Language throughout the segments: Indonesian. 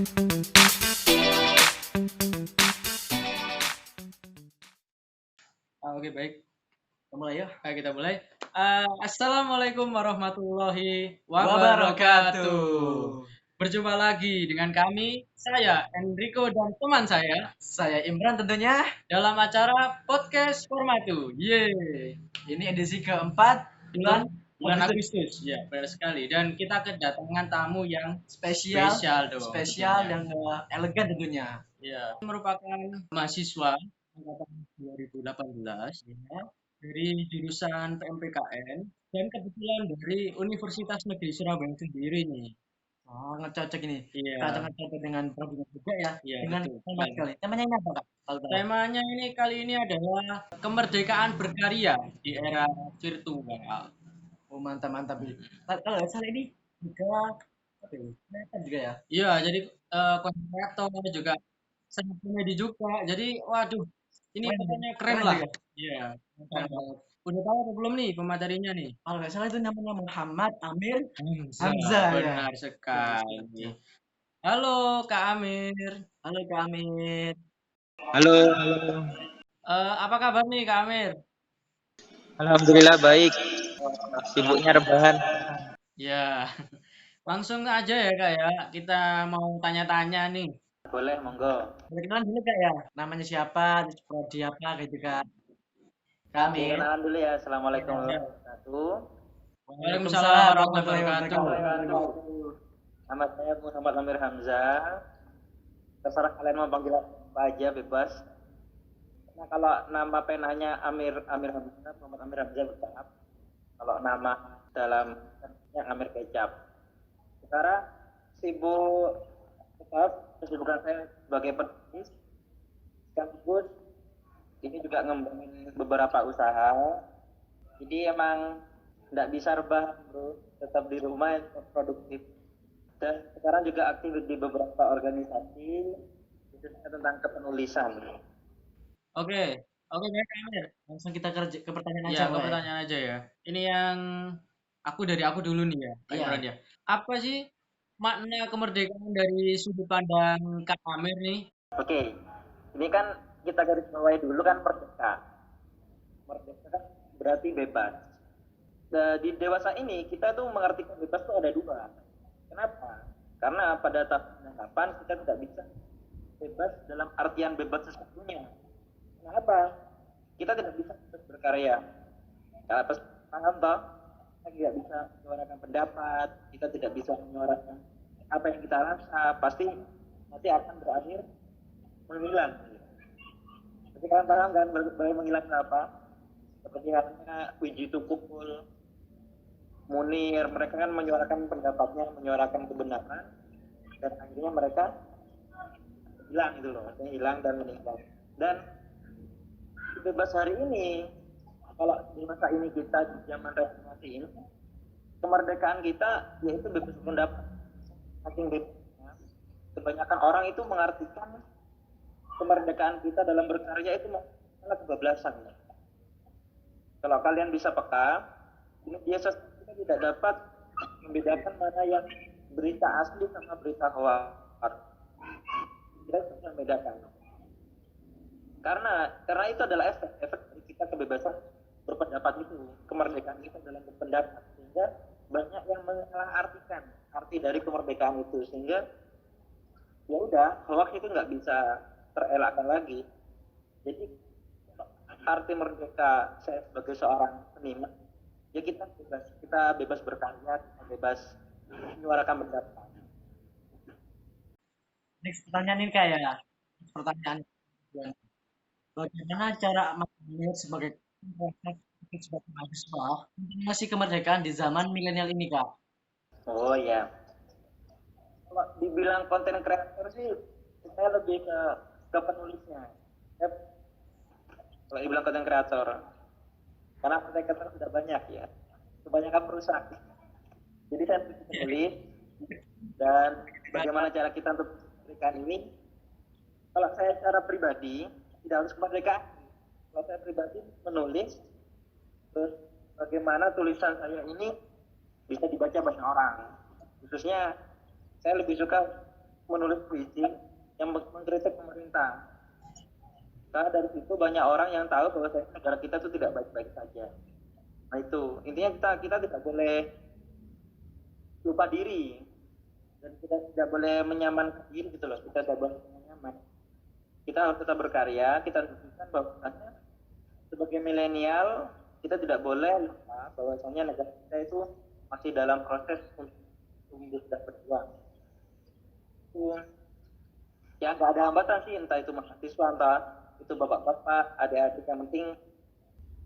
Oke, baik. Kita mulai ya. Kita mulai. Assalamualaikum warahmatullahi wabarakatuh. Berjumpa lagi dengan kami, saya Enrico dan teman saya Imran tentunya, dalam acara podcast Formatu. Yeay. Ini edisi keempat bulan Agustus. Ya, benar sekali. Dan kita kedatangan tamu yang spesial dong. Spesial tentunya. yang elegan tentunya. Ya, merupakan mahasiswa angkatan 2018 ya, dari jurusan PMPKN dan kebetulan dari Universitas Negeri Surabaya sendiri nih. Oh, ngecocok ini. Iya. Ngecocok dengan program juga ya. Iya, Dengan betul. tema sekali. Temanya ini apa, Kak? Kalau tahu. Temanya ini kali ini adalah kemerdekaan berkarya di era virtual. Oh, mantap ini. Kalau nggak salah ini juga apa ya? Kreator juga ya. Iya, jadi konten kreator juga sangat komedi juga. Jadi, waduh, ini Keren, pokoknya keren keren lah. juga. Iya, Keren keren banget. banget. Udah tahu apa belum nih pematerinya nih? Kalau nggak salah itu namanya Muhammad Amir Hamzah, Hamzah ya. benar sekali. Halo Kak Amir. Halo Kak Amir. Halo, halo. Apa kabar nih Kak Amir? Alhamdulillah baik. Sibuknya rebahan. Ya, langsung aja ya Kak ya. Kita mau tanya-tanya nih. Boleh, monggo. Perkenalan dulu Kak ya. Namanya siapa, terus prodi apa gitu Kak. Kak Amir. Kenalan dulu ya. Assalamualaikum warahmatullahi wabarakatuh. Waalaikumsalam warahmatullahi wabarakatuh. Nama saya Muhammad Amir Hamzah. Terserah kalian mau panggil apa aja, bebas. Nah, kalau nama penanya Amir Hamzah, Muhammad Amir Hamzah tetap. Kalau nama dalam yang Amir Kecap. Sekarang sibuk kesibukan saya sebagai penulis sekaligus ini juga ngembangin beberapa usaha. Jadi emang nggak bisa rebahan bro, tetap di rumah tetap produktif. Dan sekarang juga aktif di beberapa organisasi khususnya tentang kepenulisan. Oke, baik Kak Amir. Langsung kita ke pertanyaan Ya, aja ke Pak. pertanyaan aja ya. Ini yang dari aku dulu nih ya, Kak Iya. Imran ya. Apa sih makna kemerdekaan dari sudut pandang Kak Amir nih? Oke, ini kan kita garis bawahi dulu kan merdeka. Merdeka kan berarti bebas. Nah, di dewasa ini kita tuh mengartikan bebas tuh ada dua. Kenapa? Karena pada tahap 8 kita tidak bisa bebas dalam artian bebas sesungguhnya. Kenapa? Kita tidak bisa bebas berkarya. Kalau paham toh, kita tidak bisa menyuarakan pendapat, kita tidak bisa menyuarakan apa yang kita rasa, pasti nanti akan berakhir menghilang. Jadi kalian paham kan bagaimana menghilang apa? Seperti halnya Wiji Tukul, Munir, mereka kan menyuarakan pendapatnya, menyuarakan kebenaran, dan akhirnya mereka hilang gitu loh, hilang dan meninggal. Dan bebas hari ini, kalau di masa ini kita di zaman reformasi ini, kemerdekaan kita yaitu bebas pendapat. Saking bebasnya, kebanyakan orang itu mengartikan kemerdekaan kita dalam berkarya itu malah kebablasan. Kalau kalian bisa peka, ini biasa kita tidak dapat membedakan mana yang berita asli sama berita hoax. Kita bisa membedakan. Karena itu adalah efek dari kita kebebasan berpendapat itu, kemerdekaan kita dalam berpendapat, sehingga banyak yang mengalahartikan arti dari kemerdekaan itu, sehingga ya udah hoax itu nggak bisa terelakkan lagi. Jadi arti merdeka saya sebagai seorang seniman, ya kita bebas berkarya, kita bebas menyuarakan pendapat. Next pertanyaan ini kayak pertanyaan bagaimana cara Mas Amir sebagai mahasiswa masih kemerdekaan di zaman milenial ini Kak? Oh ya, kalau dibilang konten kreator sih saya lebih ke penulisnya. Kalau dibilang konten kreator, karena konten kreator sudah banyak ya, kebanyakan perusahaan. Jadi saya lebih penulis. Dan bagaimana cara kita untuk kemerdekaan ini? Kalau saya secara pribadi tidak harus kemerdekaan. Kalau saya pribadi menulis, terus bagaimana tulisan saya ini bisa dibaca banyak orang. Khususnya saya lebih suka menulis puisi yang mengkritik pemerintah. Karena dari situ banyak orang yang tahu bahwa negara kita itu tidak baik-baik saja. Nah itu intinya kita tidak boleh lupa diri dan kita tidak boleh menyamankan diri gitu loh. Kita tidak boleh menyaman. Kita harus tetap berkarya. Kita tunjukkan bahwa sebagai milenial kita tidak boleh lupa bahwasanya negara kita itu masih dalam proses untuk tumbuh dan berkembang. Ya nggak ada hambatan sih, entah itu mahasiswa, entah itu bapak-bapak, adik-adik, yang penting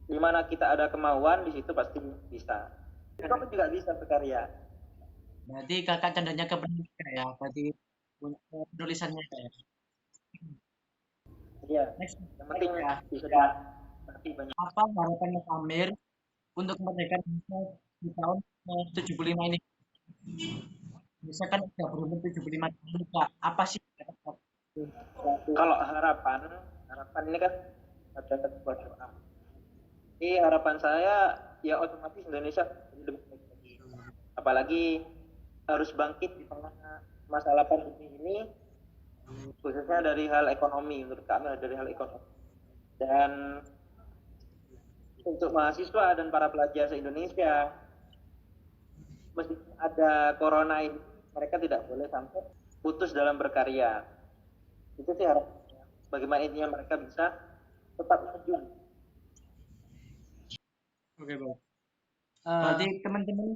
di mana kita ada kemauan di situ pasti bisa. Kamu juga bisa berkarya. Berarti kakak condongnya ke pendidikan ya, berarti penulisannya ya. Iya, Next, yang penting ya. bisa berarti banyak. Apa harapan Mas Amir untuk kemerdekaan Indonesia di tahun 75 ini? Misalkan udah berumur 75 tahun, Kak. Apa sih? Kalau harapan ini kan ada sebuah doa. Jadi harapan saya ya otomatis Indonesia lebih baik lagi. Apalagi harus bangkit di tengah masalah pandemi ini, khususnya dari hal ekonomi, menurut kami dari hal ekonomi. Dan untuk mahasiswa dan para pelajar se-Indonesia, mesti ada corona ini, mereka tidak boleh sampai putus dalam berkarya. Itu sih harapannya. Bagaimana intinya mereka bisa tetap maju. Oke, Bang. Berarti teman-teman,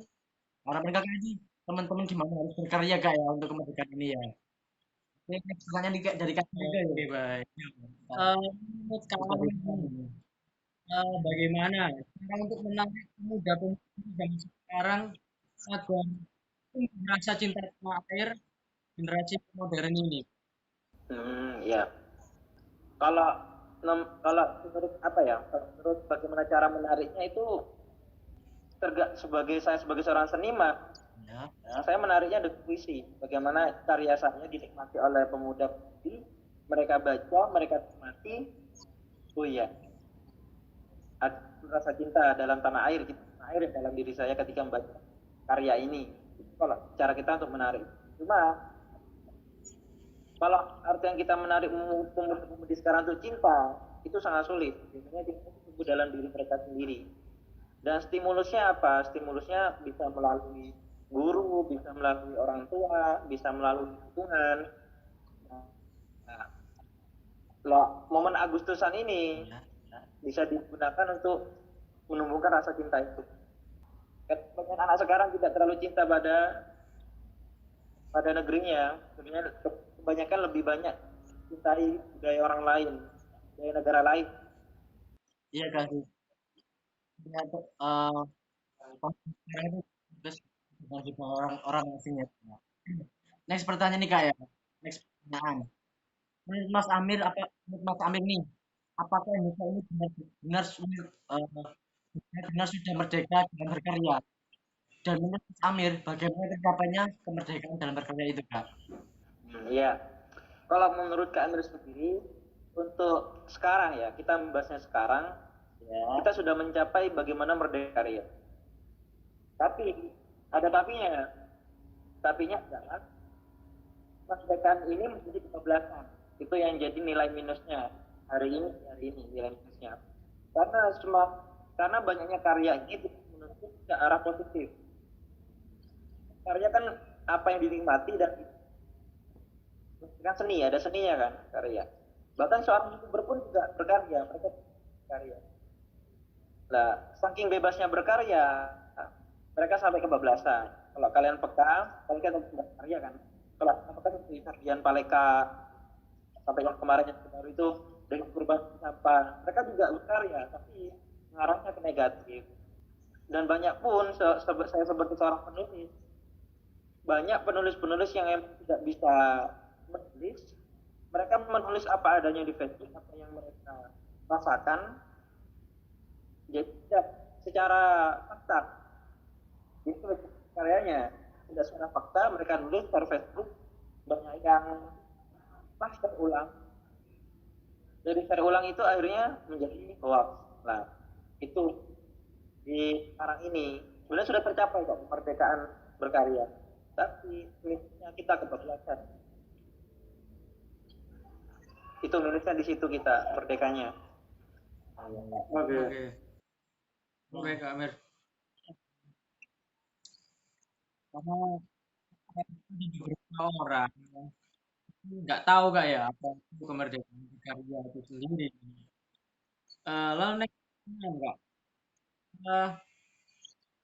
harapan kakak ini, teman-teman gimana harus berkarya Kak ya untuk kemerdekaan ini ya? Ini pertanyaan dari kakak juga ya. Oke, baik. Menurut Terus kamu dari bagaimana cara untuk menarik pemuda-pemudi zaman sekarang agar merasa cinta tanah air generasi modern ini? Ya. Kalau kalau menurut apa ya? Menurut bagaimana cara menariknya itu saya sebagai seorang seniman, ya. saya menariknya dengan puisi. Bagaimana karya saya dinikmati oleh pemuda-pemudi, mereka baca, mereka nikmati. Oh iya, ada rasa cinta dalam tanah air, tanah air dalam diri saya ketika membaca karya ini. Itu kalau cara kita untuk menarik. Cuma kalau artian kita menarik pemuda-pemudi sekarang untuk cinta, itu sangat sulit. Biasanya cinta itu tumbuh dalam diri mereka sendiri. Dan stimulusnya apa? Stimulusnya bisa melalui guru, bisa melalui orang tua, bisa melalui lingkungan. Nah, momen Agustusan ini bisa digunakan untuk menumbuhkan rasa cinta itu. Banyak anak sekarang tidak terlalu cinta pada negerinya, sebenarnya kebanyakan lebih banyak cintai budaya orang lain, budaya negara lain. Iya Kak. Ya, sekarang itu terus bukan juga orang asing ya. Next pertanyaan nih Kak ya. Next pertanyaan. Menurut Mas Amir menurut Mas Amir nih, apakah Indonesia ini benar benar sudah merdeka dalam berkarya? Dan menurut Mas Amir, bagaimana tercapainya kemerdekaan dalam berkarya itu Kak? Iya. Kalau menurut Kak Amir sendiri, untuk sekarang ya, kita membahasnya sekarang, kita sudah mencapai bagaimana merdeka karya. Tapi ada tapinya. Tapinya adalah kemerdekaan ini menjadi kebablasan. Itu yang jadi nilai minusnya hari ini nilai minusnya. Karena banyaknya karya ini menuntut ke arah positif. Karya kan apa yang dinikmati dan kan seni, ada seninya kan karya. Bahkan seorang youtuber pun juga berkarya, mereka berkarya. Nah, saking bebasnya berkarya, mereka sampai kebablasan. Kalau kalian peka, kalian kan berkarya kan. Kalau apakah seperti Sardian Paleka sampai yang kemarin yang baru itu dengan kurban sampah, mereka juga berkarya, tapi mengarahnya ke negatif. Dan banyak pun saya sebagai seorang penulis, banyak penulis-penulis yang emang tidak bisa menulis, mereka menulis apa adanya di Facebook, apa yang mereka rasakan, jadi secara fakta itu karyanya tidak secara fakta, mereka nulis per Facebook, banyak yang pas terulang, dari terulang itu akhirnya menjadi hoax. Nah itu di sekarang ini sebenarnya sudah tercapai kok kemerdekaan berkarya, tapi misalnya kita kebablasan. Itu minusnya di situ kita merdekanya. Oke. Oke Kak Amir. Karena ada beberapa orang nggak tahu Kak ya apa itu kemerdekaan karya itu sendiri. Lalu next enggak.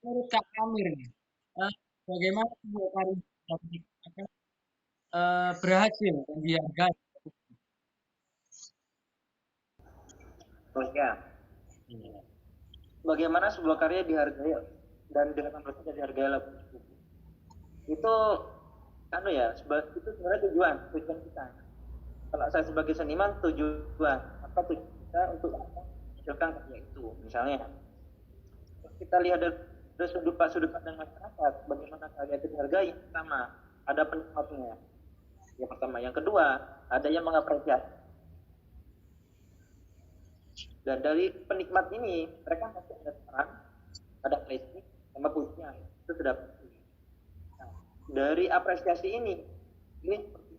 Menurut Kak Amir nih, bagaimana sebuah karya dapat dikatakan berhasil dan dihargai? Terus ya, bagaimana sebuah karya dihargai dan dengan berhasil dihargai oleh publik? Itu ya, itu sebenarnya tujuan kita. Kalau saya sebagai seniman, tujuan kita untuk menghasilkan karya itu. Misalnya kita lihat dari sudut pandang masyarakat, bagaimana karya itu dihargai. Pertama, ada penikmatnya. Yang pertama, yang kedua, ada yang mengapresiasi. Dan dari penikmat ini, mereka pasti ada saran, ada kritik, sama pujian. Itu sudah pasti. Nah, dari apresiasi ini seperti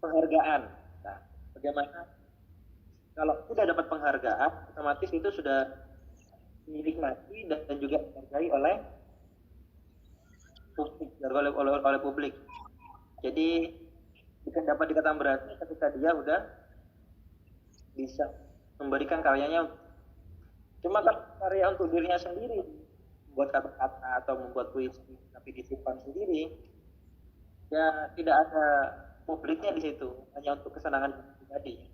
penghargaan. Nah, bagaimana kalau sudah dapat penghargaan, otomatis itu sudah dinikmati dan juga dihargai oleh publik, oleh publik. Jadi dapat dikatakan berarti ketika dia udah bisa memberikan karyanya. Cuma kan karya untuk dirinya sendiri, membuat kata-kata atau membuat puisi tapi disimpan sendiri, ya tidak ada publiknya di situ, hanya untuk kesenangan pribadi.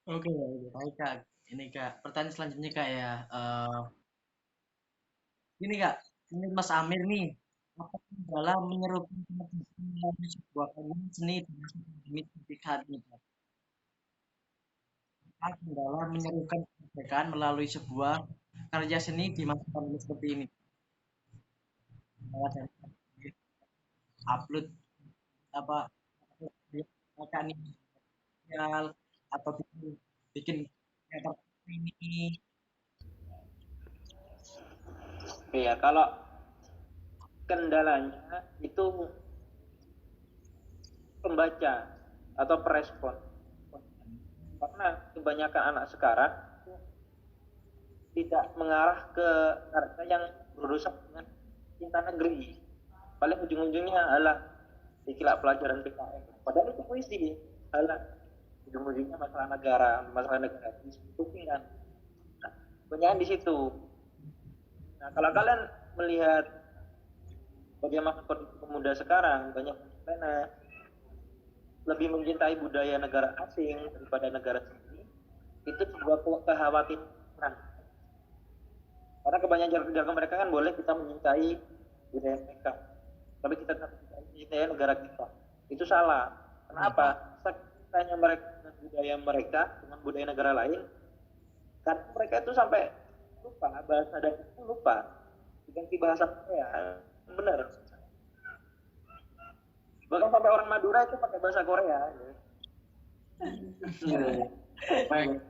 Oke, baik Kak. Ini Kak, pertanyaan selanjutnya Kak ya. Ini Kak, ini Mas Amir nih. Apa kendala menyerupai melalui sebuah karya seni demi sertifikat nih Kak? Apa kendala menyerukan kemerdekaan melalui sebuah karya seni di masa pandemi seperti ini? Kendala dari upload apa kakak nih sosial atau bikin kreator ini. Iya, kalau kendalanya itu pembaca atau perespon, karena kebanyakan anak sekarang tidak mengarah ke karya yang berurusan dengan cinta negeri. Paling ujung-ujungnya adalah dikira pelajaran PKN. Padahal itu puisi. Adalah ujung-ujungnya masalah negara itu kan. Nah, kebanyakan di situ. Nah, kalau kalian melihat bagaimana kondisi pemuda sekarang, banyak yang lebih mencintai budaya negara asing daripada negara sendiri, itu sebuah kekhawatiran. Karena kebanyakan jargon mereka kan boleh kita mencintai budaya mereka, tapi kita tidak mencintai negara kita. Itu salah. Kenapa? Cintanya mereka dengan budaya mereka dengan budaya negara lain, karena mereka itu sampai lupa bahasa dan itu lupa diganti bahasa Korea. Benar. Bahkan sampai orang Madura itu pakai bahasa Korea. Baik.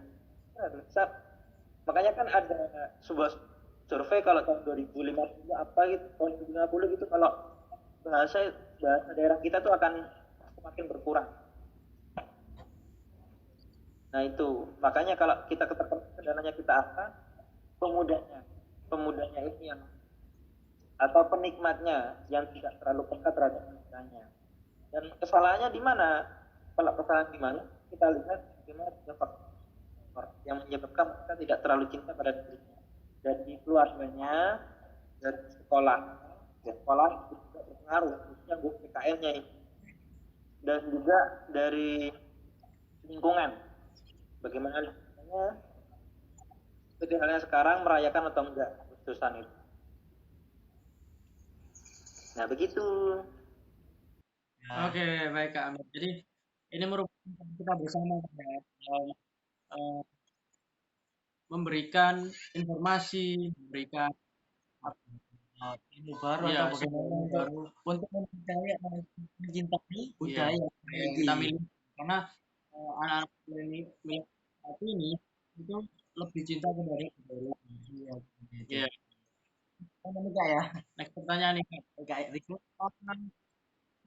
Makanya kan ada sebuah survei kalau tahun 2050 apa gitu, tahun 2050 gitu, kalau bahasa daerah kita tuh akan semakin berkurang. Nah itu, makanya kalau kita kendalanya kita apa? Pemudanya ini yang atau penikmatnya yang tidak terlalu peka terhadap negaranya. Dan kesalahannya di mana? Kalau kesalahan di mana? Kita lihat bagaimana faktor yang menyebabkan mereka tidak terlalu cinta pada dirinya. Dari keluarganya, dari sekolah, sekolah itu juga berpengaruh, khususnya PKN-nya ini. Dan juga dari lingkungan. Bagaimana lingkungannya? Seperti halnya sekarang merayakan atau enggak keputusan itu. Nah begitu. Oke, baik Kak Amir. Jadi ini merupakan kita bersama ya, memberikan informasi, memberikan Ilmu baru ya, atau bagaimana baru untuk mencintai budaya yang kita miliki. Karena anak-anak milenial saat ini itu lebih cinta kepada budaya. Iya. Ini Kak ya. Next pertanyaan nih Kak. Kak Riko,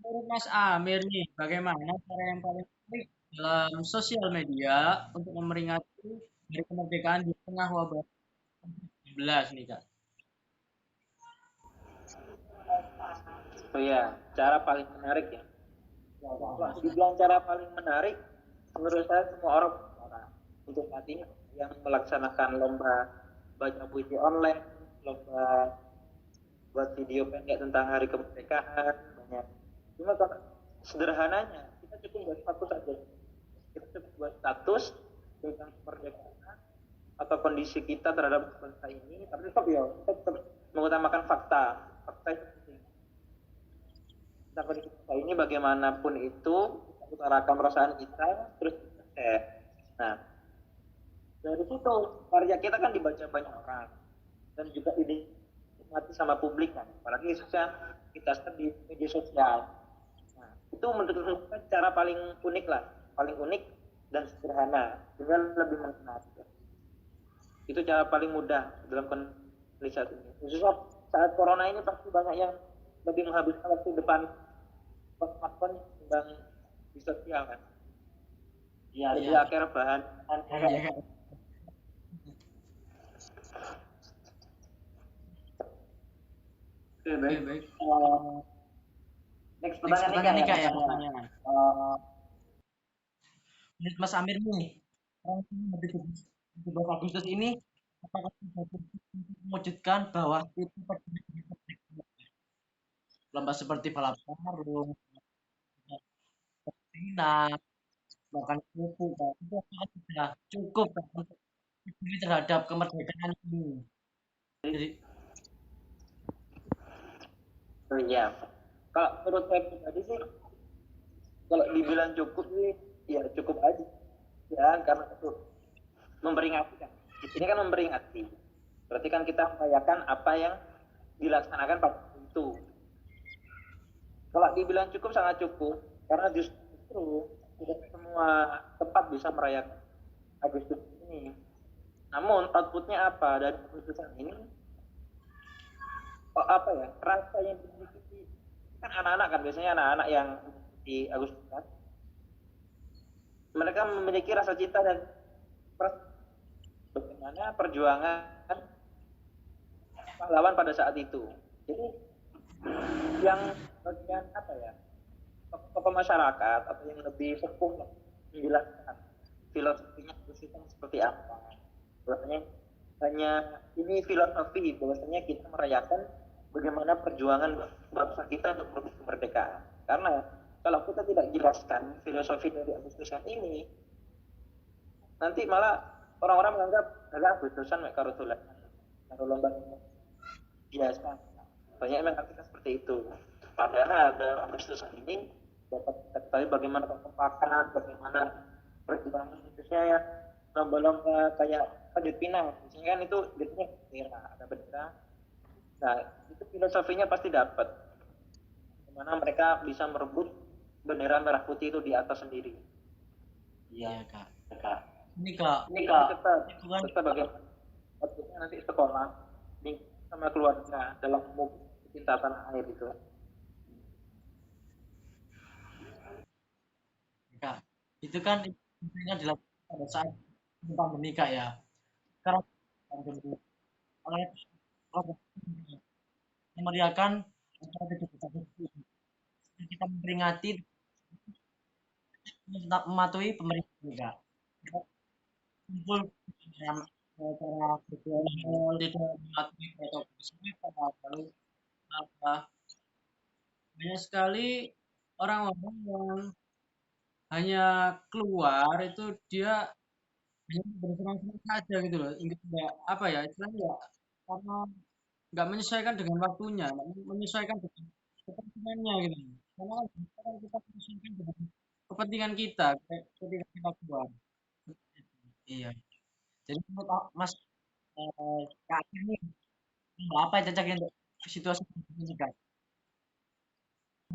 Menurut Mas Amir nih, bagaimana cara yang paling baik dalam sosial media untuk memperingati hari kemerdekaan di tengah wabah COVID-19 nih Kak? Oh iya, cara paling menarik ya. Kalau dibilang cara paling menarik, menurut saya semua orang untuk saat ini yang melaksanakan lomba baca puisi online, lomba buat video pendek tentang hari kemerdekaan, banyak. Cuma kalau sederhananya, kita cukup buat status aja. Kita cukup buat status tentang kemerdekaan atau kondisi kita terhadap bangsa ini, tapi tetap ya, kita tetap mengutamakan fakta. Fakta itu penting. Kita kondisi bangsa ini bagaimanapun itu, kita utarakan perasaan kita, terus kita share. Nah, dari situ karya kita kan dibaca banyak orang dan juga dinikmati sama publik kan, apalagi khususnya kita share di media sosial. Nah, itu menurut saya cara paling unik lah, paling unik dan sederhana dengan lebih menarik. Itu cara paling mudah dalam kondisi saat ini. Khususnya saat corona ini pasti banyak yang lebih menghabiskan waktu depan smartphone ketimbang di sosial kan. Iya, Jadi iya. akhir bahan Iya Kak. Oke, Oke, baik. baik. Next Next pertanyaan pertanyaan nih Kak ya, pertanyaan. pertanyaan. Menurut Mas Amir nih, hari 17 Agustus ini apakah sudah cukup untuk mewujudkan bahwa itu lomba seperti balap karung, final, bahkan kupu, Kak, itu apakah sudah cukup Kak, untuk peduli terhadap kemerdekaan ini? Jadi, Oh iya. Kalau menurut saya pribadi sih, kalau dibilang cukup sih, ya cukup aja. Ya, karena itu memperingati kan. Ini kan memperingati. Berarti kan kita merayakan apa yang dilaksanakan pada waktu itu. Kalau dibilang cukup sangat cukup, karena justru tidak semua tempat bisa merayakan Agustus ini. Namun outputnya apa dari Agustusan ini? Oh, apa ya? Rasa yang dimiliki kan anak-anak kan biasanya anak-anak yang di Agustusan mereka memiliki rasa cinta dan bagaimana perjuangan pahlawan pada saat itu. Jadi yang bagian apa ya, tokoh masyarakat atau yang lebih sepuh menjelaskan filosofinya itu seperti apa. Bahwasanya hanya ini filosofi bahwasanya kita merayakan bagaimana perjuangan bangsa kita untuk merebut kemerdekaan. Karena kalau kita tidak jelaskan filosofi dari Agustusan ini, nanti malah orang-orang menganggap adalah Agustusan mek karo dolan, karo lomba biasa. Banyak yang mengartikan seperti itu. Padahal dalam Agustusan ini dapat kita ketahui bagaimana kekompakan, bagaimana perjuangan khususnya ya lomba-lomba kayak panjat pinang, misalnya kan itu biasanya bendera, ada bendera. Nah, itu filosofinya pasti dapat. Bagaimana mereka bisa merebut bendera merah putih itu di atas sendiri. Iya, iya Kak. Kak. Ini Kak, Ini kita itu kan kita bagaimana nanti sekolah sama keluarga dalam cinta tanah air itu. Kak, itu kan intinya dilakukan pada saat pandemi Kak ya. Sekarang pandemi, oleh oleh memeriahkan acara 17 Agustus ini. Kita memperingati mematuhi pemerintah juga. Kita kumpul dengan cara berkerumun, tidak mematuhi protokol kesehatan, lalu apa, banyak sekali orang-orang yang hanya keluar itu dia hanya bersenang-senang saja gitu loh. Enggak apa ya istilahnya ya karena nggak menyesuaikan dengan waktunya, nggak menyesuaikan dengan kepentingannya gitu. Karena kan kita menyesuaikan dengan kepentingan kita ketika kita keluar. Iya. Jadi menurut Mas Kak ini apa yang cocok untuk situasi ini Kak?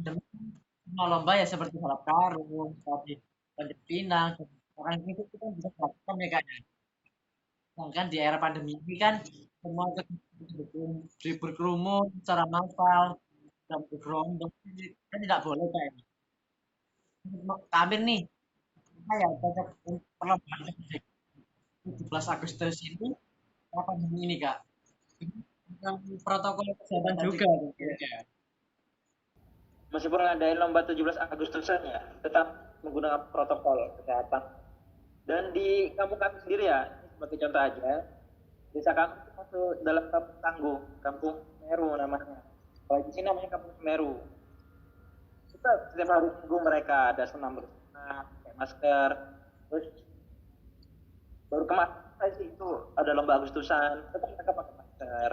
Semua lomba ya seperti balap karung, seperti panjat pinang, orang itu kita bisa lakukan ya Kak. Sedangkan di era pandemi ini kan semua berkerumun secara massal. jam berondong kan tidak boleh kayak Kamil nih saya cocok perlombaan 17 Agustus ini apa ini kak Yang protokol kesehatan juga. Ya. Meskipun ngadain lomba 17 Agustusan ya, tetap menggunakan protokol kesehatan. Dan di kampung kami sendiri ya, sebagai contoh aja, desa kami itu masuk dalam kampung tangguh, kampung Semeru namanya. Kalau di sini namanya kampung Semeru. Kita setiap hari minggu mereka ada senam berenang, pakai masker, terus baru kemarin sih itu ada lomba Agustusan, tetap mereka pakai masker.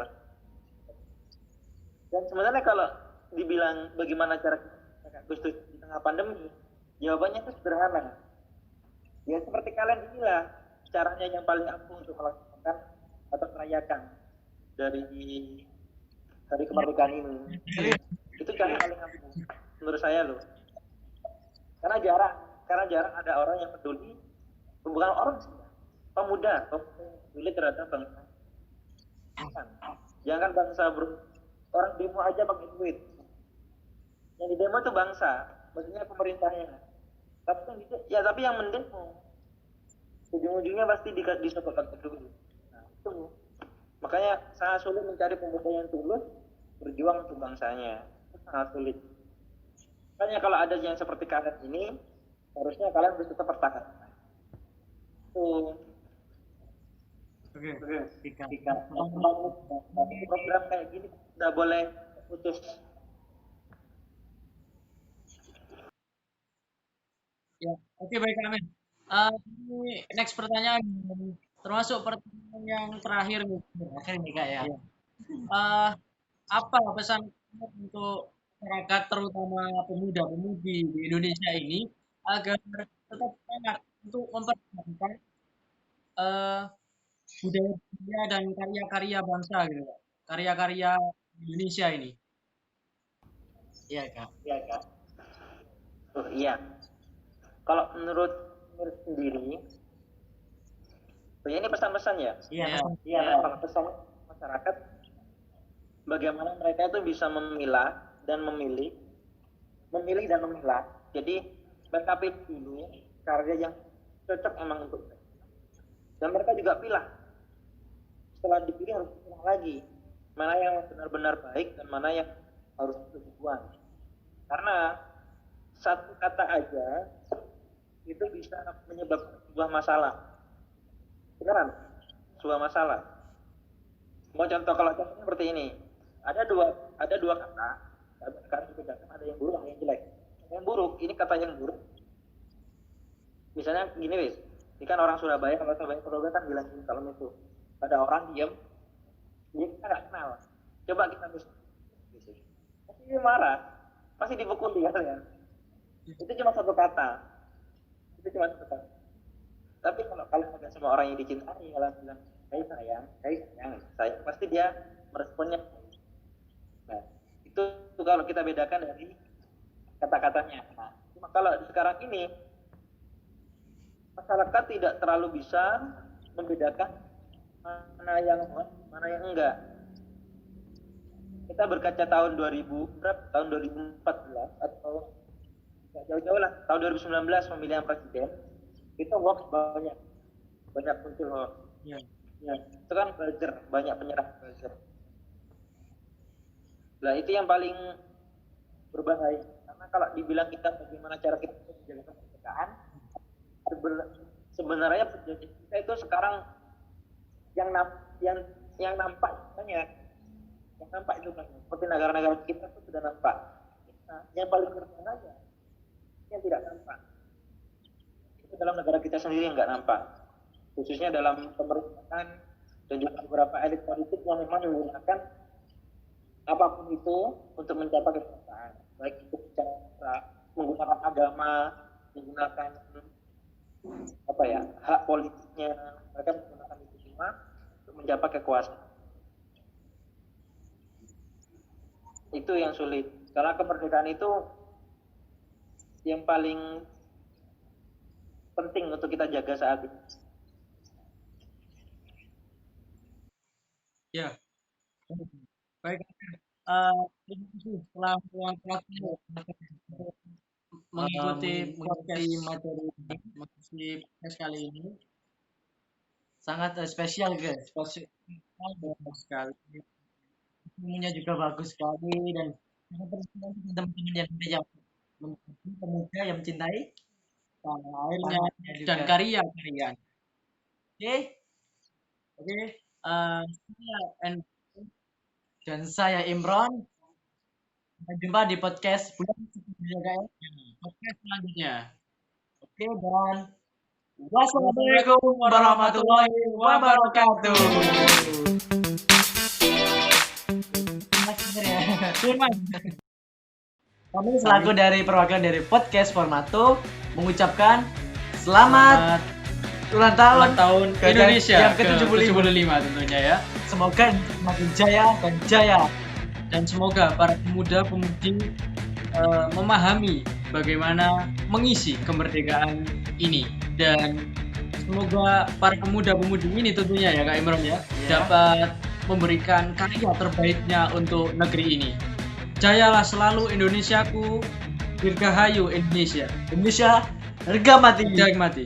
Dan sebenarnya kalau dibilang bagaimana cara kita Agustus di tengah pandemi, jawabannya itu sederhana. Ya seperti kalian inilah caranya yang paling ampuh untuk melaksanakan atau merayakan dari hari kemerdekaan ini. Itu cara yang paling ampuh menurut saya loh. Karena jarang ada orang yang peduli, bukan orang sih, pemuda yang peduli terhadap bangsa. Jangan bangsa orang demo aja pakai duit. Yang di demo itu bangsa, maksudnya pemerintahnya. Tapi yang mendemo ujung-ujungnya pasti disebabkan peduli. Nah, itu makanya sangat sulit mencari pemuda yang tulus berjuang untuk bangsanya. Itu sangat sulit. Makanya kalau ada yang seperti kalian ini, harusnya kalian bisa tetap pertahankan. Itu Oke. jika program kayak gini tidak boleh putus. Ya, oke baik Amin. Ini next pertanyaan termasuk pertanyaan yang terakhir nih. akhir nih kak ya Eh, apa pesan untuk masyarakat terutama pemuda-pemudi di Indonesia ini agar tetap semangat untuk mempertahankan eh, budaya dan karya-karya bangsa gitu, Pak. Karya-karya Indonesia ini. iya kak Ya kan? Iya. Kalau menurut sendiri, ini pesan-pesan ya. iya Ya. kak Iya, memang pesan masyarakat bagaimana mereka itu bisa memilah dan memilih dan memilah. Jadi mereka pilih dulu karya yang cocok emang untuk mereka. Dan mereka juga pilih. Setelah dipilih harus pilih lagi mana yang benar-benar baik dan mana yang harus dibuang. Karena satu kata aja itu bisa menyebabkan sebuah masalah. Beneran, sebuah masalah. Mau contoh kalau contohnya seperti ini, ada dua kata, kata dibedakan ada yang buruk, ada yang jelek. Yang buruk, ini kata yang buruk. Misalnya gini wis, ini kan orang Surabaya, kalau Surabaya kan bilang gini kalau itu ada orang diem, dia kita nggak kenal, coba kita bisa, pasti dia marah, pasti dipukuli kalian. Itu cuma satu kata, Tapi kalau kalian ada sama orang yang dicintai, kalian bilang, hai sayang, pasti dia meresponnya. Nah, itu kalau kita bedakan dari kata-katanya. Nah, cuma kalau sekarang ini masyarakat tidak terlalu bisa membedakan mana yang mana yang enggak. Kita berkaca tahun 2000 berapa? Tahun 2014 atau jauh-jauh lah tahun 2019 pemilihan presiden itu hoax banyak muncul hoax. Ya. Ya, itu kan buzzer, banyak penyerang buzzer. Nah itu yang paling berbahaya karena kalau dibilang kita bagaimana cara kita menjaga kemerdekaan, sebenarnya penjajah kita itu sekarang yang nampak banyak, yang nampak itu kan seperti negara-negara kita itu sudah nampak. Nah, yang paling berbahaya yang tidak nampak itu dalam negara kita sendiri yang nggak nampak, khususnya dalam pemerintahan dan juga beberapa elit politik yang memang menggunakan apapun itu untuk mencapai kekuasaan, baik itu cara menggunakan agama, menggunakan hak politiknya, mereka menggunakan itu semua untuk mencapai kekuasaan. Itu yang sulit karena kemerdekaan itu yang paling penting untuk kita jaga saat ini. Ya. Baik. terima kasih telah meluangkan waktu mengikuti mengikuti materi podcast kali ini. sangat spesial guys. Spesial sekali. Ilmunya juga bagus sekali dan sangat berkesan teman-teman yang pemuda yang mencintai Tanah airnya tanahnya juga. dan karya-karyanya. Oke, Oke, dan saya Imron. Sampai jumpa di podcast bulan selanjutnya guys. podcast selanjutnya. Oke, dan wassalamualaikum warahmatullahi wabarakatuh. Firman, Kami selaku dari perwakilan dari podcast Formatu mengucapkan selamat ulang tahun ulang tahun ke- Indonesia yang ke-75 tentunya ya. Semoga semakin jaya dan jaya. Dan semoga para pemuda-pemudi memahami bagaimana mengisi kemerdekaan ini, dan semoga para pemuda-pemudi ini tentunya ya Kak Imron ya, Ya. dapat memberikan karya terbaiknya untuk negeri ini. Jayalah selalu Indonesiaku, dirgahayu Indonesia. Indonesia harga mati. Dirgahayu mati.